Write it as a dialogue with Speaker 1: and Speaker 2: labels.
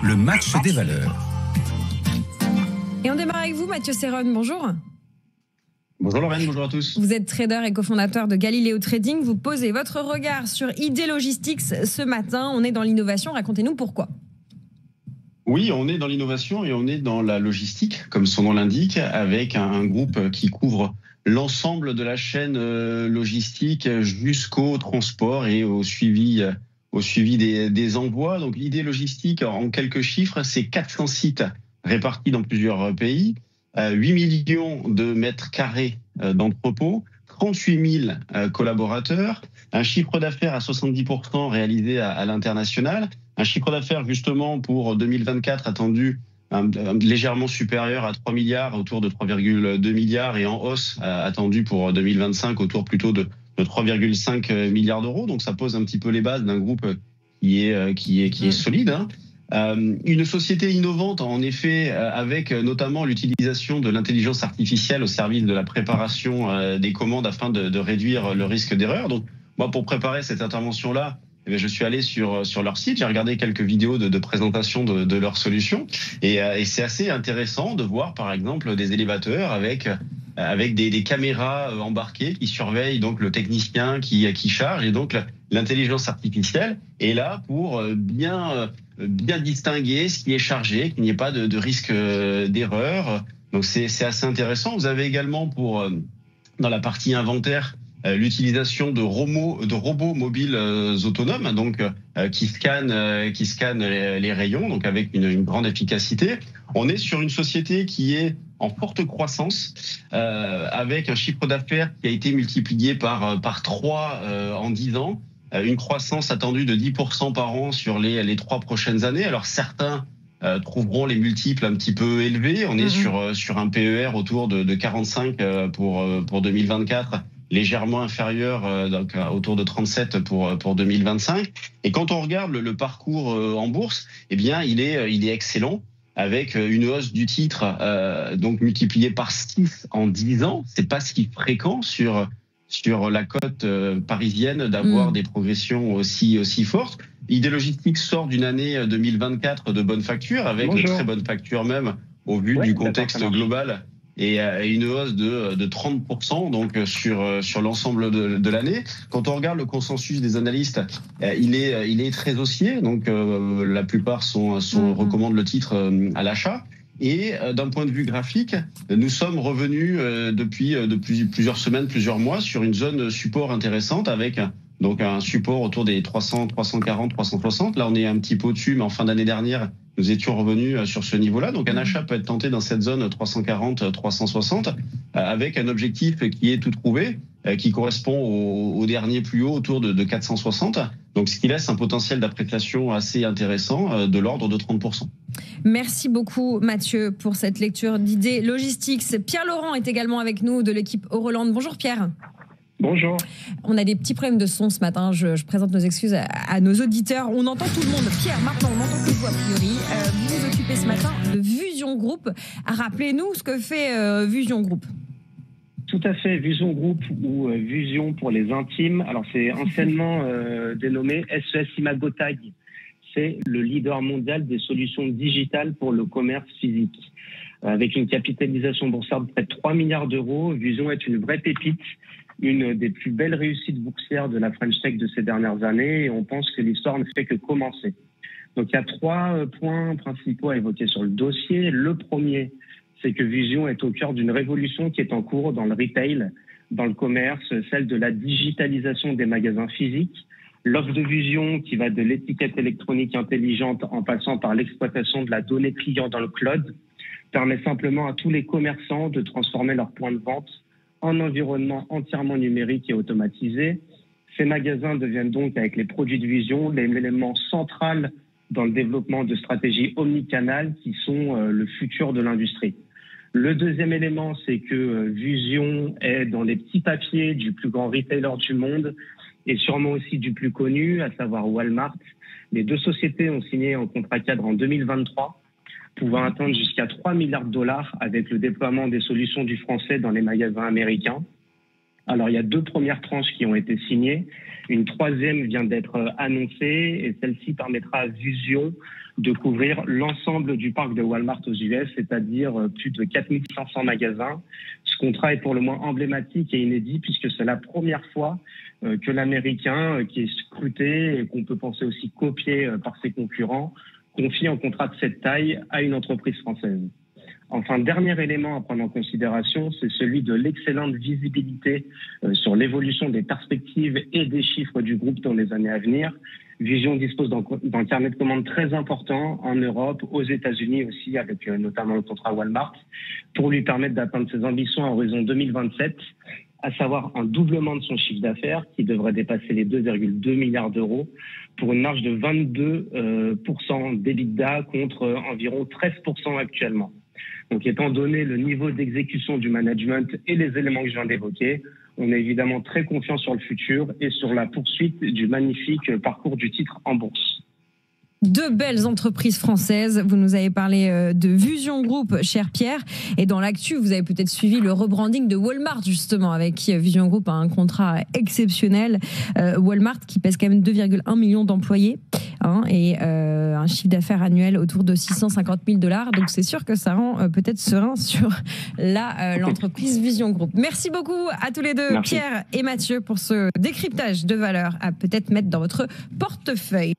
Speaker 1: le match des valeurs.
Speaker 2: Et on démarre avec vous, Mathieu Serron, bonjour.
Speaker 3: Bonjour Lorraine, bonjour à tous.
Speaker 2: Vous êtes trader et cofondateur de Galileo Trading. Vous posez votre regard sur ID Logistics ce matin. On est dans l'innovation, racontez-nous pourquoi.
Speaker 3: Oui, on est dans l'innovation et on est dans la logistique, comme son nom l'indique, avec un groupe qui couvre l'ensemble de la chaîne logistique jusqu'au transport et au suivi des envois. Donc l'idée logistique, en quelques chiffres, c'est 400 sites répartis dans plusieurs pays, 8 millions de mètres carrés d'entrepôts, 38 000 collaborateurs, un chiffre d'affaires à 70% réalisé à l'international, un chiffre d'affaires justement pour 2024 attendu légèrement supérieur à 3 milliards, autour de 3,2 milliards, et en hausse attendu pour 2025 autour plutôt de 3,5 milliards d'euros. Donc ça pose un petit peu les bases d'un groupe qui est solide, hein. Une société innovante, en effet, avec notamment l'utilisation de l'intelligence artificielle au service de la préparation des commandes afin de réduire le risque d'erreur. Donc moi, pour préparer cette intervention-là, je suis allé sur leur site, j'ai regardé quelques vidéos de présentation de leurs solutions, et c'est assez intéressant de voir par exemple des élévateurs avec des caméras embarquées qui surveillent donc le technicien qui charge, et donc l'intelligence artificielle est là pour bien distinguer ce qui est chargé, qu'il n'y ait pas de risque d'erreur. Donc c'est assez intéressant. Vous avez également dans la partie inventaire l'utilisation de robots mobiles autonomes, donc qui scannent les rayons, donc avec une grande efficacité. On est sur une société qui est en forte croissance, avec un chiffre d'affaires qui a été multiplié par 3 en 10 ans, une croissance attendue de 10% par an sur les 3 prochaines années. Alors certains trouveront les multiples un petit peu élevés. On est sur un PER autour de 45 pour 2024. Légèrement inférieur, donc autour de 37 pour 2025. Et quand on regarde le parcours en bourse, eh bien, il est excellent, avec une hausse du titre donc multipliée par 6 en 10 ans. C'est pas si fréquent sur la cote parisienne d'avoir des progressions aussi fortes. ID Logistics sort d'une année 2024 de bonne facture, avec de très bonnes factures même au vu du contexte global, et une hausse de 30% donc sur l'ensemble de l'année. Quand on regarde le consensus des analystes, il est très haussier, donc la plupart recommandent le titre à l'achat. Et d'un point de vue graphique, nous sommes revenus depuis plusieurs semaines, plusieurs mois, sur une zone support intéressante, avec donc un support autour des 300, 340, 360. Là, on est un petit peu au-dessus, mais en fin d'année dernière, nous étions revenus sur ce niveau-là. Donc un achat peut être tenté dans cette zone 340, 360, avec un objectif qui est tout trouvé, qui correspond au dernier plus haut, autour de 460. Donc ce qui laisse un potentiel d'appréciation assez intéressant, de l'ordre de 30%.
Speaker 2: Merci beaucoup Mathieu pour cette lecture d'idées logistiques. Pierre Laurent est également avec nous de l'équipe Euroland. Bonjour Pierre.
Speaker 4: Bonjour.
Speaker 2: On a des petits problèmes de son ce matin. Je présente nos excuses à nos auditeurs. On entend tout le monde. Pierre, maintenant, on n'entend que vous a priori. Vous vous occupez ce matin de Vusion Group. Rappelez-nous ce que fait Vusion Group.
Speaker 4: Tout à fait. Vusion Group, ou Vusion pour les intimes. Alors, c'est anciennement dénommé SES Imagotag. C'est le leader mondial des solutions digitales pour le commerce physique. Avec une capitalisation boursière de près de 3 milliards d'euros, Vusion est une vraie pépite, une des plus belles réussites boursières de la French Tech de ces dernières années, et on pense que l'histoire ne fait que commencer. Donc il y a 3 points principaux à évoquer sur le dossier. Le premier, c'est que Vusion est au cœur d'une révolution qui est en cours dans le retail, dans le commerce, celle de la digitalisation des magasins physiques. L'offre de Vusion, qui va de l'étiquette électronique intelligente en passant par l'exploitation de la donnée client dans le cloud, permet simplement à tous les commerçants de transformer leurs points de vente en environnement entièrement numérique et automatisé. Ces magasins deviennent donc, avec les produits de Vusion, l'élément central dans le développement de stratégies omnicanales qui sont le futur de l'industrie. Le deuxième élément, c'est que Vusion est dans les petits papiers du plus grand retailer du monde et sûrement aussi du plus connu, à savoir Walmart. Les 2 sociétés ont signé un contrat cadre en 2023, pouvant atteindre jusqu'à 3 milliards de dollars avec le déploiement des solutions du français dans les magasins américains. Alors, il y a 2 premières tranches qui ont été signées. Une 3e vient d'être annoncée et celle-ci permettra à Vusion de couvrir l'ensemble du parc de Walmart aux US, c'est-à-dire plus de 4500 magasins. Ce contrat est pour le moins emblématique et inédit puisque c'est la première fois que l'Américain, qui est scruté et qu'on peut penser aussi copié par ses concurrents, confie un contrat de cette taille à une entreprise française. Enfin, dernier élément à prendre en considération, c'est celui de l'excellente visibilité sur l'évolution des perspectives et des chiffres du groupe dans les années à venir. Vusion dispose d'un carnet de commandes très important en Europe, aux États-Unis aussi, avec notamment le contrat Walmart, pour lui permettre d'atteindre ses ambitions à horizon 2027, à savoir un doublement de son chiffre d'affaires qui devrait dépasser les 2,2 milliards d'euros pour une marge de 22% d'EBITDA contre environ 13% actuellement. Donc, étant donné le niveau d'exécution du management et les éléments que je viens d'évoquer, on est évidemment très confiant sur le futur et sur la poursuite du magnifique parcours du titre en bourse.
Speaker 2: 2 belles entreprises françaises. Vous nous avez parlé de Vusion Group, cher Pierre. Et dans l'actu, vous avez peut-être suivi le rebranding de Walmart, justement, avec qui Vusion Group a un contrat exceptionnel. Walmart qui pèse quand même 2,1 millions d'employés et un chiffre d'affaires annuel autour de $650 000. Donc c'est sûr que ça rend peut-être serein sur l'entreprise Vusion Group. Merci beaucoup à tous les deux, Merci. Pierre et Mathieu, pour ce décryptage de valeurs à peut-être mettre dans votre portefeuille.